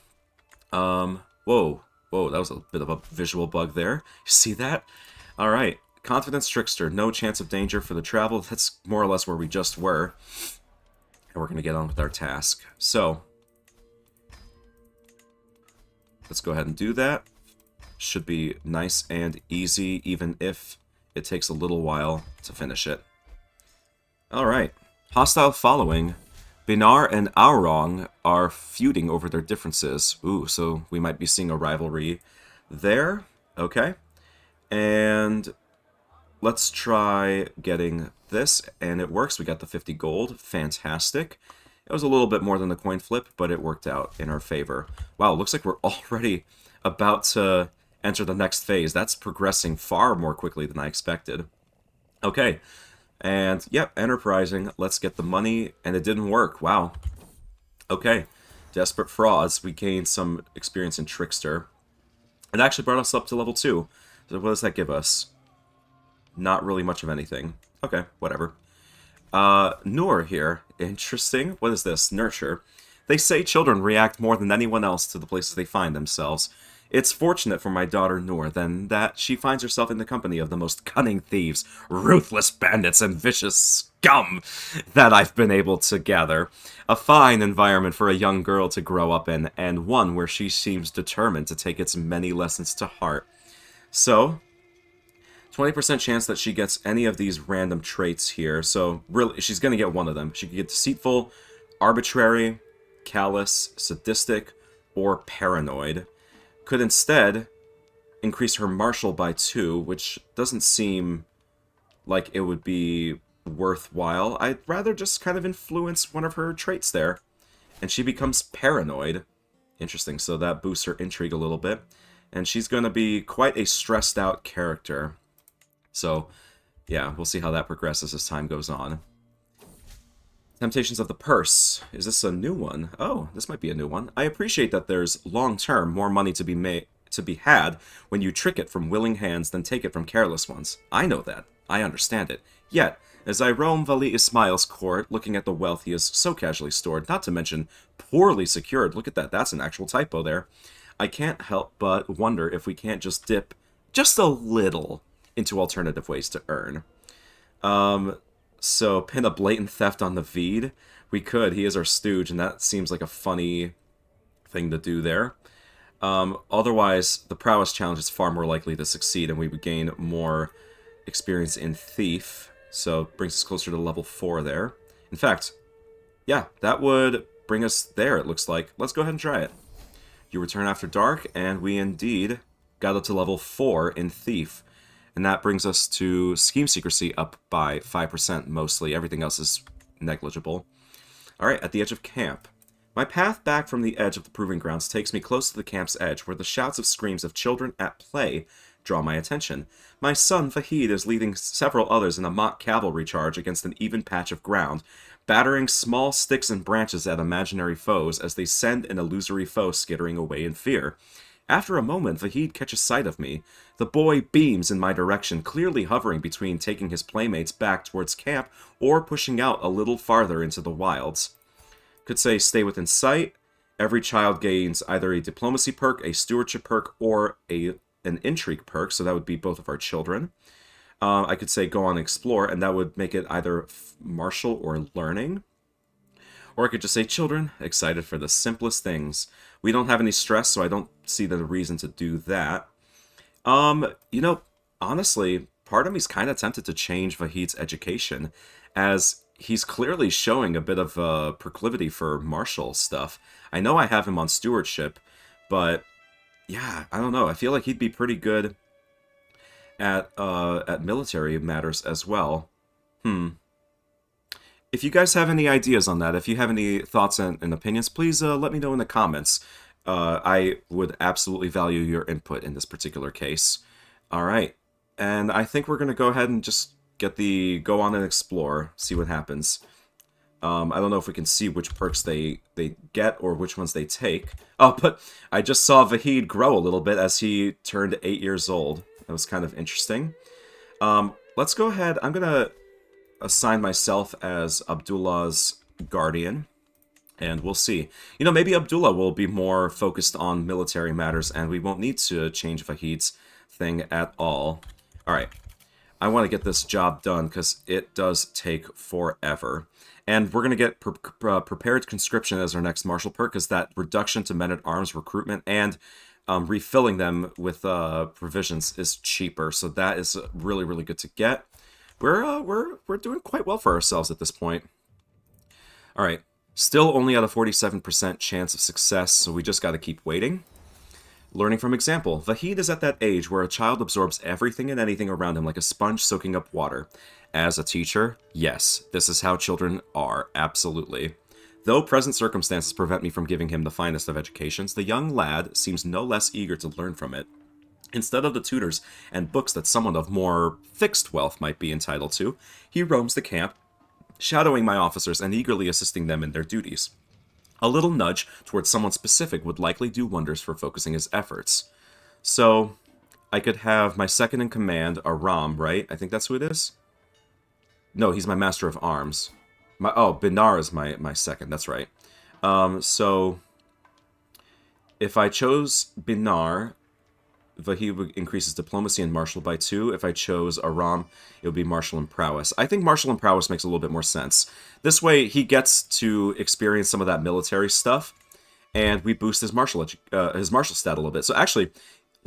Whoa, that was a bit of a visual bug there. You see that? Alright, Confidence Trickster, no chance of danger for the travel. That's more or less where we just were. And we're going to get on with our task. So, let's go ahead and do that. Should be nice and easy, even if it takes a little while to finish it. Alright. Hostile following. Binar and Aurong are feuding over their differences. Ooh, so we might be seeing a rivalry there. Okay. And let's try getting this, and it works. We got the 50 gold. Fantastic. It was a little bit more than the coin flip, but it worked out in our favor. Wow, looks like we're already about to enter the next phase. That's progressing far more quickly than I expected. Okay. And, yep, enterprising. Let's get the money. And it didn't work. Wow. Okay. Desperate frauds. We gained some experience in Trickster. It actually brought us up to level 2. So what does that give us? Not really much of anything. Okay, whatever. Noor here. Interesting. What is this? Nurture. They say children react more than anyone else to the places they find themselves. It's fortunate for my daughter Noor, then, that she finds herself in the company of the most cunning thieves, ruthless bandits, and vicious scum that I've been able to gather. A fine environment for a young girl to grow up in, and one where she seems determined to take its many lessons to heart. So, 20% chance that she gets any of these random traits here, so really, she's going to get one of them. She could get deceitful, arbitrary, callous, sadistic, or paranoid. Could instead increase her martial by 2, which doesn't seem like it would be worthwhile. I'd rather just kind of influence one of her traits there. and she becomes paranoid. Interesting, so that boosts her intrigue a little bit. And she's going to be quite a stressed out character. So, yeah, we'll see how that progresses as time goes on. Temptations of the Purse. Is this a new one? Oh, this might be a new one. I appreciate that there's long-term more money to be had when you trick it from willing hands than take it from careless ones. I know that. I understand it. Yet, as I roam Vali Ismail's court, looking at the wealth he has so casually stored, not to mention poorly secured, look at that, that's an actual typo there, I can't help but wonder if we can't just dip just a little into alternative ways to earn. So pin a blatant theft on the Veed. We could. He is our stooge, and that seems like a funny thing to do there. Otherwise, the prowess challenge is far more likely to succeed, and we would gain more experience in thief. So it brings us closer to level 4 there. In fact, yeah, that would bring us there, it looks like. Let's go ahead and try it. You return after dark, and we indeed got up to level 4 in thief. And that brings us to Scheme Secrecy up by 5% mostly. Everything else is negligible. Alright, at the edge of camp. My path back from the edge of the Proving Grounds takes me close to the camp's edge, where the shouts of screams of children at play draw my attention. My son, Fahid, is leading several others in a mock cavalry charge against an even patch of ground, battering small sticks and branches at imaginary foes as they send an illusory foe skittering away in fear. After a moment, Vahid catches sight of me. The boy beams in my direction, clearly hovering between taking his playmates back towards camp or pushing out a little farther into the wilds. Could say stay within sight. Every child gains either a diplomacy perk, a stewardship perk, or an intrigue perk, so that would be both of our children. I could say go on explore, and that would make it either martial or learning. Or I could just say, children, excited for the simplest things. We don't have any stress, so I don't see the reason to do that. You know, honestly, part of me's kind of tempted to change Vahid's education, as he's clearly showing a bit of a proclivity for martial stuff. I know I have him on stewardship, but yeah, I don't know. I feel like he'd be pretty good at military matters as well. If you guys have any ideas on that, if you have any thoughts and opinions, please let me know in the comments. I would absolutely value your input in this particular case. Alright, and I think we're going to go ahead and just get the go on and explore, see what happens. I don't know if we can see which perks they get or which ones they take. Oh, but I just saw Vahid grow a little bit as he turned 8 years old. That was kind of interesting. Let's go ahead. I'm going to assign myself as Abdullah's guardian, and we'll see. You know, maybe Abdullah will be more focused on military matters, and we won't need to change Vahid's thing at all. Alright, I want to get this job done, because it does take forever. And we're going to get Prepared Conscription as our next martial perk, because that reduction to men-at-arms recruitment and refilling them with provisions is cheaper, so that is really, really good to get. We're doing quite well for ourselves at this point. Alright, still only at a 47% chance of success, so we just gotta keep waiting. Learning from example, Vahid is at that age where a child absorbs everything and anything around him like a sponge soaking up water. As a teacher, yes, this is how children are, absolutely. Though present circumstances prevent me from giving him the finest of educations, the young lad seems no less eager to learn from it. Instead of the tutors and books that someone of more fixed wealth might be entitled to, he roams the camp, shadowing my officers and eagerly assisting them in their duties. A little nudge towards someone specific would likely do wonders for focusing his efforts. So, I could have my second in command, Aram, right? I think that's who it is? No, he's my master of arms. Binar is my second, that's right. So, if I chose Binar, Vahid would increase his diplomacy and martial by 2. If I chose Aram, it would be martial and prowess. I think martial and prowess makes a little bit more sense. This way, he gets to experience some of that military stuff, and we boost his martial stat a little bit. So actually,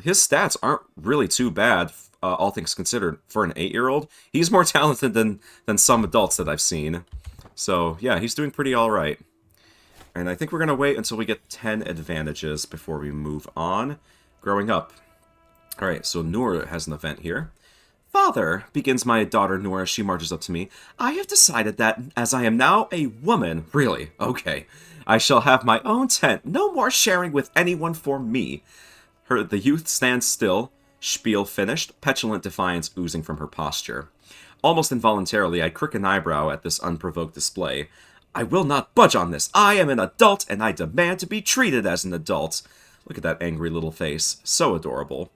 his stats aren't really too bad, all things considered, for an 8-year-old. He's more talented than some adults that I've seen. So yeah, he's doing pretty alright. And I think we're going to wait until we get 10 advantages before we move on. Growing up. Alright, so Noor has an event here. Father, begins my daughter Nora as she marches up to me, I have decided that, as I am now a woman, really, okay, I shall have my own tent, no more sharing with anyone for me. The youth stands still, spiel finished, petulant defiance oozing from her posture. Almost involuntarily, I crick an eyebrow at this unprovoked display. I will not budge on this. I am an adult, and I demand to be treated as an adult. Look at that angry little face. So adorable.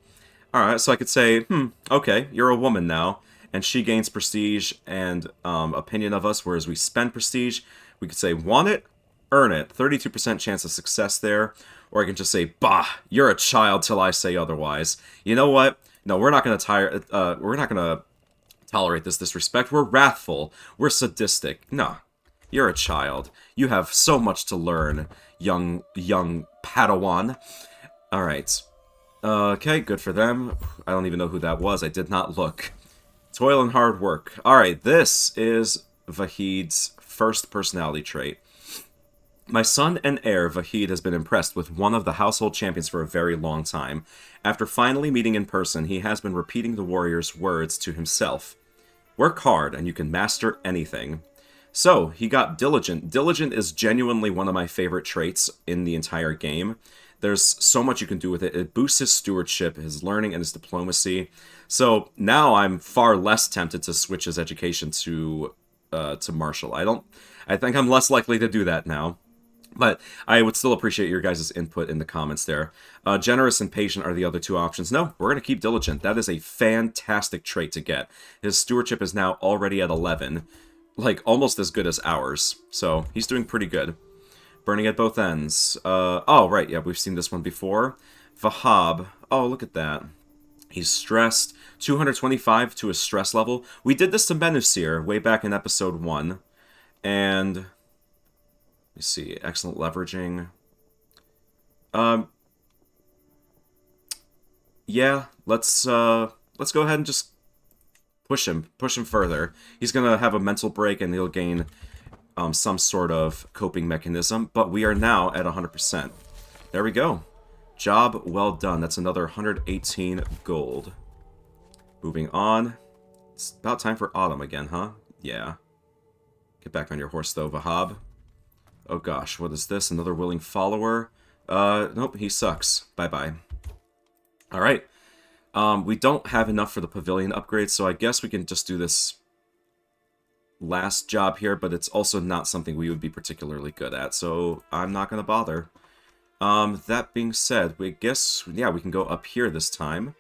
Alright, so I could say, okay, you're a woman now, and she gains prestige and opinion of us, whereas we spend prestige. We could say, want it? Earn it. 32% chance of success there. Or I can just say, bah, you're a child till I say otherwise. You know what? No, we're not going to tolerate this disrespect. We're wrathful. We're sadistic. No, you're a child. You have so much to learn, young Padawan. Alright. Okay, good for them. I don't even know who that was. I did not look. Toil and hard work. Alright, this is Vahid's first personality trait. My son and heir, Vahid, has been impressed with one of the household champions for a very long time. After finally meeting in person, he has been repeating the warrior's words to himself. Work hard, and you can master anything. So, he got diligent. Diligent is genuinely one of my favorite traits in the entire game. There's so much you can do with it. It boosts his stewardship, his learning, and his diplomacy. So, now I'm far less tempted to switch his education to martial. I think I'm less likely to do that now. But I would still appreciate your guys' input in the comments there. Generous and patient are the other two options. No, we're going to keep diligent. That is a fantastic trait to get. His stewardship is now already at 11. Like, almost as good as ours. So, he's doing pretty good. Burning at both ends. Oh, right, yeah, we've seen this one before. Vahab. Oh, look at that. He's stressed. 225 to his stress level. We did this to Menusir way back in episode 1. And... let me see. Excellent leveraging. Yeah, let's go ahead and just push him further. He's gonna have a mental break and he'll gain some sort of coping mechanism, but we are now at 100%. There we go. Job well done. That's another 118 gold. Moving on. It's about time for autumn again, huh? Yeah. Get back on your horse, though, Vahab. Oh gosh, what is this? Another willing follower? Nope, he sucks. Bye-bye. Alright. We don't have enough for the pavilion upgrade, so I guess we can just do this last job here, but it's also not something we would be particularly good at, so I'm not going to bother. That being said, we guess, yeah, we can go up here this time.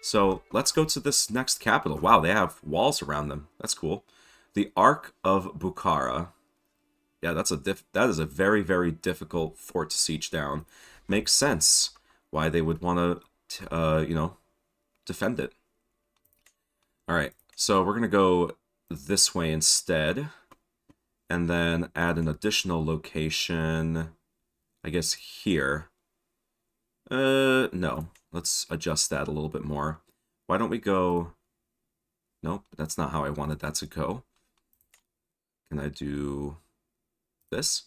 So, let's go to this next capital. Wow, they have walls around them. That's cool. The Ark of Bukhara. Yeah, that is a very, very difficult fort to siege down. Makes sense why they would want to, you know, defend it. Alright, so we're going to go this way instead. And then add an additional location, I guess here. No. Let's adjust that a little bit more. Why don't we go... Nope, that's not how I wanted that to go. Can I do this?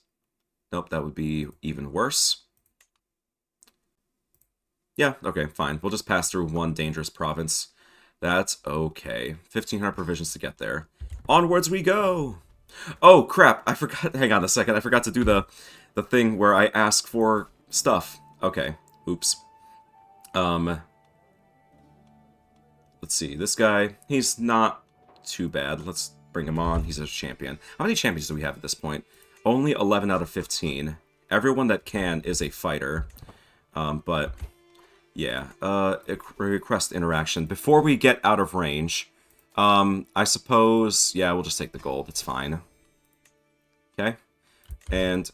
Nope, that would be even worse. Yeah, okay, fine. We'll just pass through one dangerous province. That's okay. 1,500 provisions to get there. Onwards we go! Oh, crap, I forgot... Hang on a second, I forgot to do the thing where I ask for stuff. Okay, oops. Let's see, this guy, he's not too bad. Let's bring him on. He's a champion. How many champions do we have at this point? Only 11 out of 15. Everyone that can is a fighter. But, yeah. Request interaction. Before we get out of range, I suppose, yeah, we'll just take the gold. It's fine. Okay. And,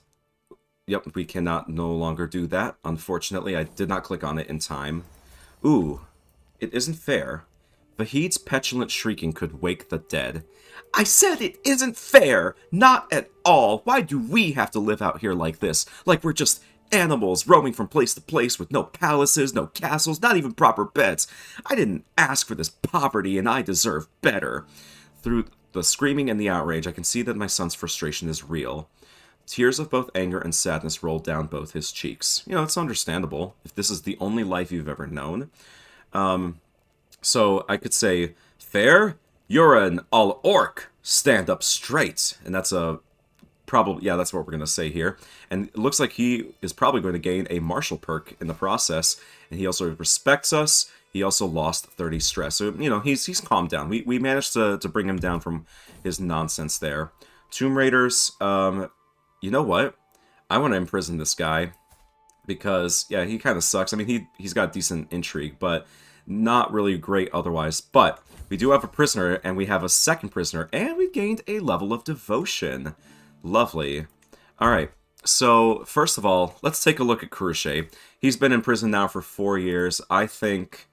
yep, we cannot no longer do that. Unfortunately, I did not click on it in time. Ooh, it isn't fair. Vahid's petulant shrieking could wake the dead. I said it isn't fair! Not at all! Why do we have to live out here like this? Like we're just animals roaming from place to place with no palaces, no castles, not even proper beds. I didn't ask for this poverty and I deserve better. Through the screaming and the outrage, I can see that my son's frustration is real. Tears of both anger and sadness rolled down both his cheeks. You know, it's understandable if this is the only life you've ever known. So I could say, Fair? You're an al-Orq. Stand up straight. And that's a probably, yeah, that's what we're going to say here. And it looks like he is probably going to gain a martial perk in the process. And he also respects us. He also lost 30 stress. So, you know, he's calmed down. We managed to bring him down from his nonsense there. Tomb Raiders, you know what? I want to imprison this guy. Because, yeah, he kind of sucks. I mean, he's got decent intrigue, but not really great otherwise. But we do have a prisoner, and we have a second prisoner, and we gained a level of devotion. Lovely. Alright, so first of all, let's take a look at Crochet. He's been in prison now for 4 years. I think...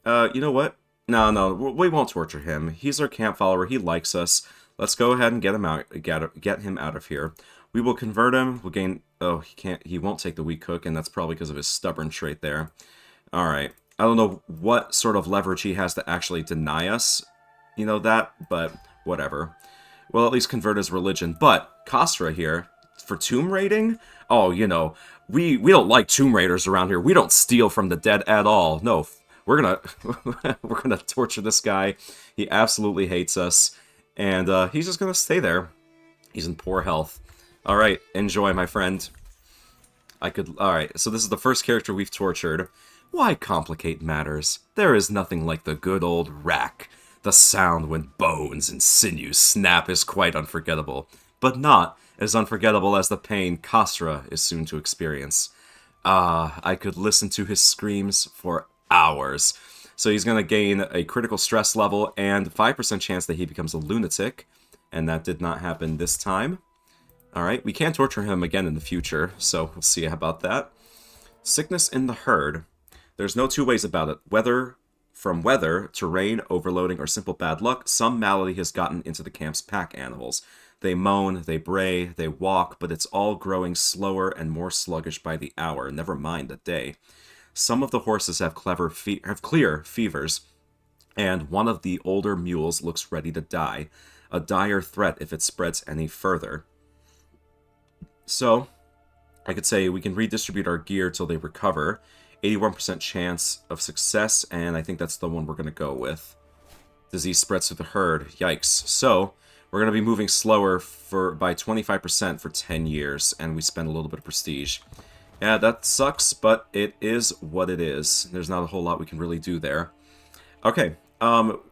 you know what? No, we won't torture him. He's our camp follower. He likes us. Let's go ahead and get him out. Get him out of here. We will convert him. We'll gain... Oh, he can't... He won't take the weak cook, and that's probably because of his stubborn trait there. Alright. I don't know what sort of leverage he has to actually deny us, you know, that, but whatever. We'll at least convert his religion. But Khosra here, for tomb raiding? Oh, you know, we don't like tomb raiders around here. We don't steal from the dead at all. No, we're gonna torture this guy. He absolutely hates us, and he's just gonna stay there. He's in poor health. All right, enjoy, my friend. All right, so this is the first character we've tortured. Why complicate matters? There is nothing like the good old rack. The sound when bones and sinews snap is quite unforgettable, but not as unforgettable as the pain Khosra is soon to experience. Ah, I could listen to his screams for hours. So he's going to gain a critical stress level and 5% chance that he becomes a lunatic, and that did not happen this time. Alright, we can torture him again in the future, so we'll see about that. Sickness in the herd. There's no two ways about it. From weather, terrain, overloading, or simple bad luck, some malady has gotten into the camp's pack animals. They moan, they bray, they walk, but it's all growing slower and more sluggish by the hour, never mind the day. Some of the horses have clear fevers, and one of the older mules looks ready to die. A dire threat if it spreads any further. So, I could say we can redistribute our gear till they recover. 81% chance of success, and I think that's the one we're going to go with. Disease spreads through the herd. Yikes. So, we're going to be moving slower by 25% for 10 years, and we spend a little bit of prestige. Yeah, that sucks, but it is what it is. There's not a whole lot we can really do there. Okay,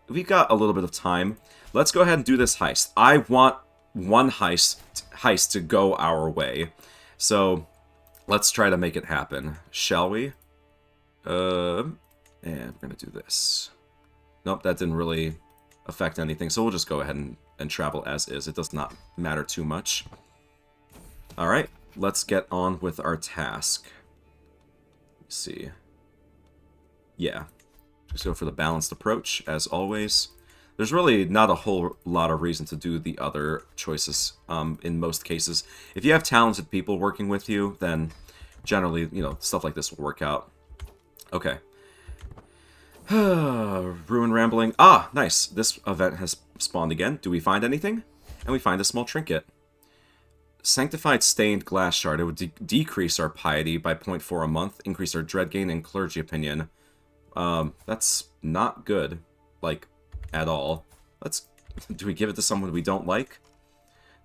we got a little bit of time. Let's go ahead and do this heist. I want one heist to go our way. So, let's try to make it happen. Shall we? And we're gonna do this. Nope, that didn't really affect anything, so we'll just go ahead and travel as is. It does not matter too much. Alright, let's get on with our task. Let's see. Yeah. Just go for the balanced approach, as always. There's really not a whole lot of reason to do the other choices, in most cases. If you have talented people working with you, then generally, you know, stuff like this will work out. Okay. Ruin rambling. Ah, nice. This event has spawned again. Do we find anything? And we find a small trinket. Sanctified stained glass shard. It would decrease our piety by 0.4 a month, increase our dread gain and clergy opinion. That's not good. Like, at all. Do we give it to someone we don't like?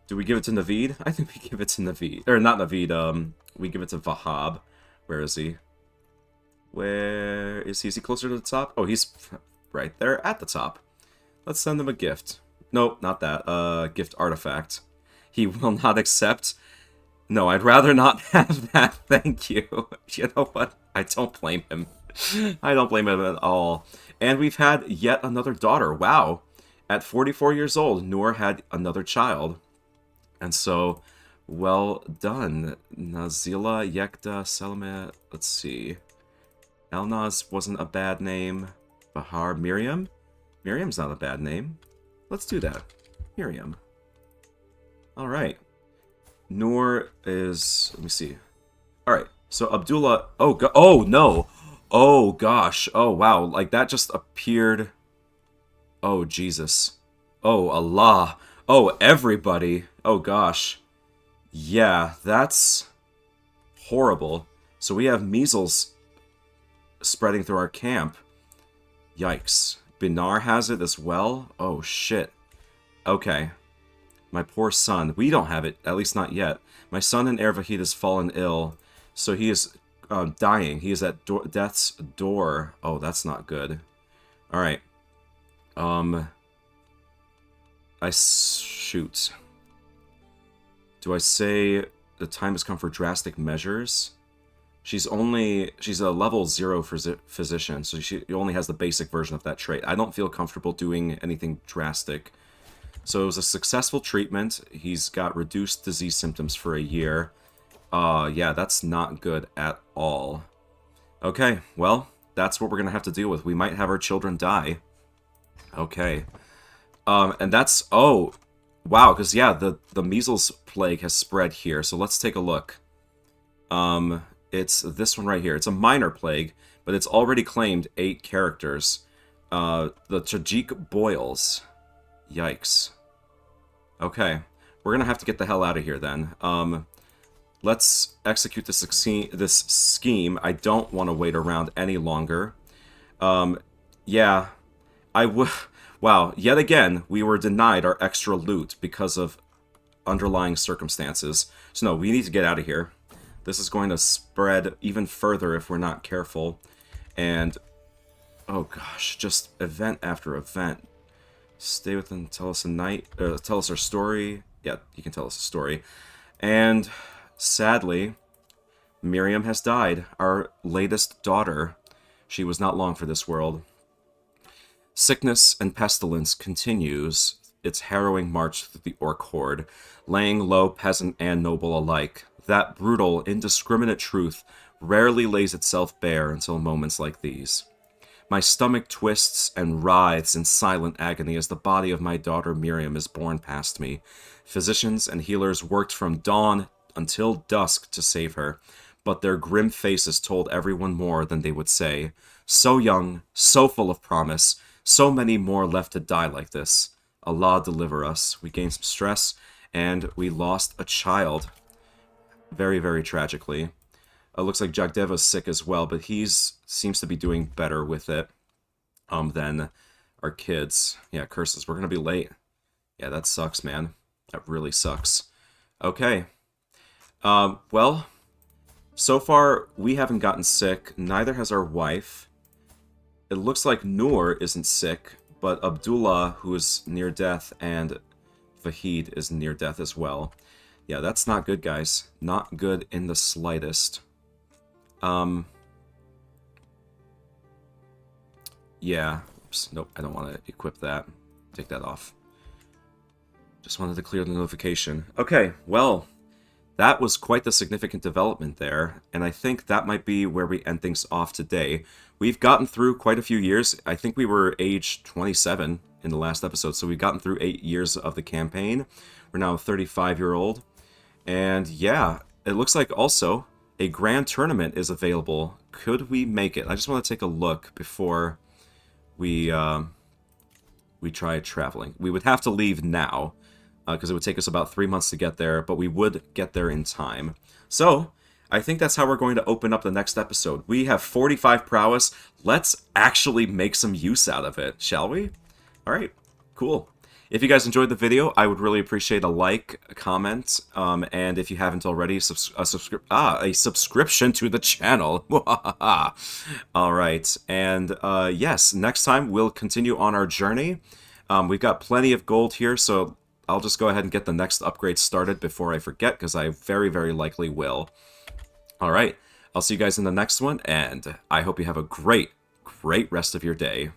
Do we give it to Naveed? I think we give it to Naveed. Or not Naveed, we give it to Vahab. Where is he? Where is he? Is he closer to the top? Oh, he's right there at the top. Let's send him a gift. Nope, not that. Gift artifact. He will not accept. No, I'd rather not have that. Thank you. You know what? I don't blame him. I don't blame him at all. And we've had yet another daughter. Wow. At 44 years old, Noor had another child. And so, well done. Nazila, Yekta, Selma, let's see. Elnaz wasn't a bad name. Bahar, Miriam? Miriam's not a bad name. Let's do that. Miriam. Alright. Noor is... let me see. Alright, so Abdullah... oh, no! Oh, gosh. Oh, wow. Like, that just appeared... oh, Jesus. Oh, Allah. Oh, everybody. Oh, gosh. Yeah, that's... horrible. So we have measles spreading through our camp. Yikes. Binar has it as well? Oh, shit. Okay. My poor son. We don't have it, at least not yet. My son in Ervahid has fallen ill, so he is dying. He is at death's door. Oh, that's not good. Alright. Shoot. Do I say the time has come for drastic measures? She's a level 0 physician, so she only has the basic version of that trait. I don't feel comfortable doing anything drastic. So it was a successful treatment. He's got reduced disease symptoms for a year. Yeah, that's not good at all. Okay, well, that's what we're gonna have to deal with. We might have our children die. Okay. And that's... Oh, wow, because, yeah, the measles plague has spread here, so let's take a look. It's this one right here. It's a minor plague, but it's already claimed 8 characters. The Tajik boils. Yikes. Okay, we're gonna have to get the hell out of here then. Let's execute this scheme. I don't want to wait around any longer. Yeah, I would... Wow, yet again, we were denied our extra loot because of underlying circumstances. So no, we need to get out of here. This is going to spread even further if we're not careful. And, oh gosh, just event after event. Stay with them, tell us tell us our story. Yeah, you can tell us a story. And, sadly, Miriam has died, our latest daughter. She was not long for this world. Sickness and pestilence continues its harrowing march through the Orc horde, laying low peasant and noble alike. That brutal, indiscriminate truth rarely lays itself bare until moments like these. My stomach twists and writhes in silent agony as the body of my daughter Miriam is borne past me. Physicians and healers worked from dawn until dusk to save her, but their grim faces told everyone more than they would say. So young, so full of promise, so many more left to die like this. Allah deliver us. We gained some stress, and we lost a child. Very, very tragically. It looks like Jagdeva's sick as well, but seems to be doing better with it than our kids. Yeah, curses. We're going to be late. Yeah, that sucks, man. That really sucks. Okay. Well, so far, we haven't gotten sick. Neither has our wife. It looks like Noor isn't sick, but Abdullah, who is near death, and Vahid is near death as well. Yeah, that's not good, guys. Not good in the slightest. Yeah. Oops, nope, I don't want to equip that. Take that off. Just wanted to clear the notification. Okay, well, that was quite the significant development there, and I think that might be where we end things off today. We've gotten through quite a few years. I think we were age 27 in the last episode, so we've gotten through 8 years of the campaign. We're now a 35-year-old. And yeah, it looks like also a grand tournament is available. Could we make it? I just want to take a look before we try traveling. We would have to leave now, because it would take us about 3 months to get there, but we would get there in time. So, I think that's how we're going to open up the next episode. We have 45 prowess. Let's actually make some use out of it, shall we? Alright, cool. If you guys enjoyed the video, I would really appreciate a like, a comment, and if you haven't already, a subscription to the channel. Alright, and yes, next time we'll continue on our journey. We've got plenty of gold here, so I'll just go ahead and get the next upgrade started before I forget, because I very, very likely will. Alright, I'll see you guys in the next one, and I hope you have a great, great rest of your day.